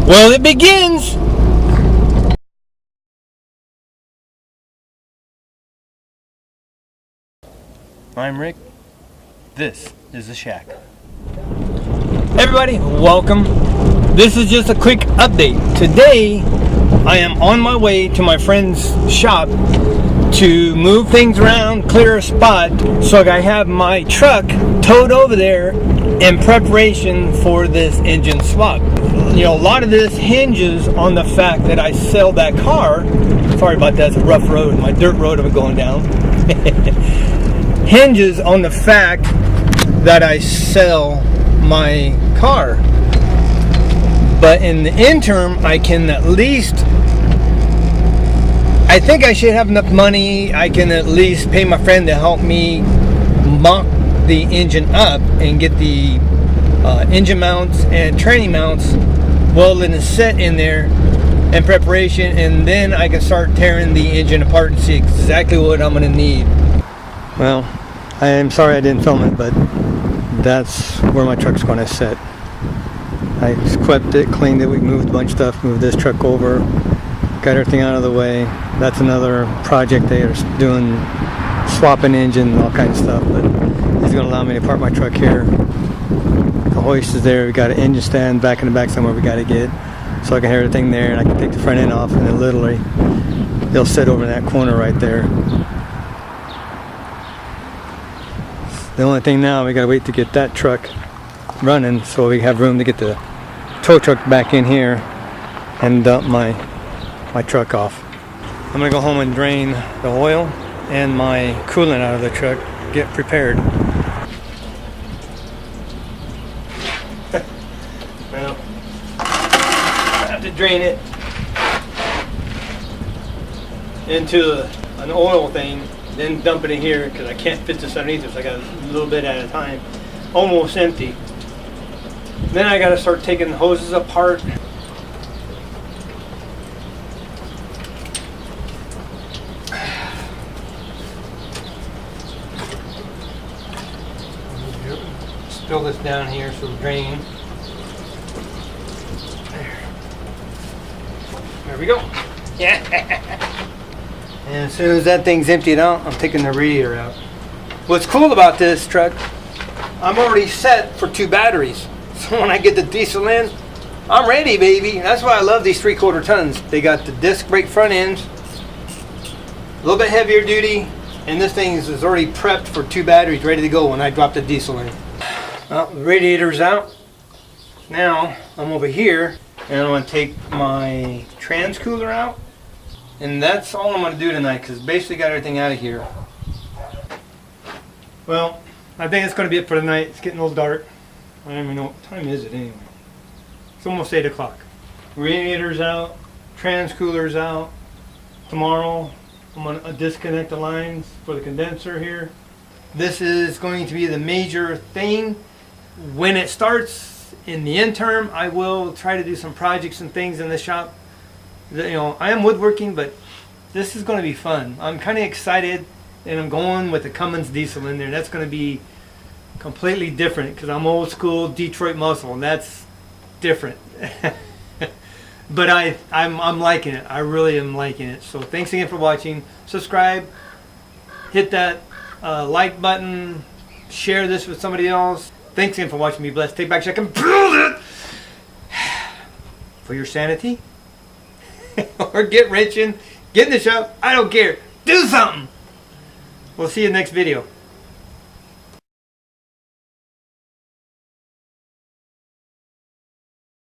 Well, it begins. I'm Rick. This is the shack. Everybody, welcome. This is just a quick update. Today, I am on my way to my friend's shop to move things around, clear a spot, so I can have my truck towed over there in preparation for this engine swap. You know, a lot of this hinges on the fact that I sell that car. Sorry about that, it's a rough road, my dirt road I'm going down. Hinges on the fact that I sell my car. But in the interim, I can at least, I think I should have enough money. I can at least pay my friend to help me mock the engine up and get the engine mounts and training mounts welded and set in there in preparation, and then I can start tearing the engine apart and see exactly what I'm going to need. Well, I am sorry I didn't film it, but that's where my truck's going to sit. I swept it, cleaned it, we moved a bunch of stuff, moved this truck over, got everything out of the way. That's another project they are doing, swapping engine and all kinds of stuff, but he's going to allow me to park my truck here. The hoist is there, we got an engine stand back in the back somewhere we got to get, so I can have everything there and I can take the front end off, and then literally they'll sit over in that corner right there. The only thing now, we got to wait to get that truck running so we have room to get the tow truck back in here and dump my truck off. I'm gonna go home and drain the oil and my coolant out of the truck, get prepared. Well, I have to drain it into an oil thing, then dump it in here because I can't fit this underneath it, so I got a little bit at a time, almost empty. Then I got to start taking the hoses apart. Spill this down here so it'll drain. There we go. Yeah. And as soon as that thing's emptied out, I'm taking the radiator out. What's cool about this truck, I'm already set for 2 batteries. So when I get the diesel in, I'm ready, baby. That's why I love these 3/4 tons. They got the disc brake front ends, a little bit heavier duty, and this thing is already prepped for 2 batteries ready to go when I drop the diesel in. Well, the radiator's out. Now I'm over here and I'm going to take my trans cooler out. And that's all I'm going to do tonight, because basically got everything out of here. Well, I think that's going to be it for tonight. It's getting a little dark. I don't even know what time is it anyway. It's almost 8 o'clock. Radiator's out. Trans cooler's out. Tomorrow I'm going to disconnect the lines for the condenser here. This is going to be the major thing. When it starts in the interim, I will try to do some projects and things in the shop. You know, I am woodworking, but this is going to be fun. I'm kind of excited, and I'm going with the Cummins diesel in there. That's going to be completely different because I'm old school Detroit muscle, and that's different. But I'm liking it. I really am liking it. So thanks again for watching. Subscribe, hit that like button, share this with somebody else. Thanks again for watching. Be blessed. Take back check and build it for your sanity. Or get wrenching, get in the shop, I don't care. Do something. We'll see you in the next video.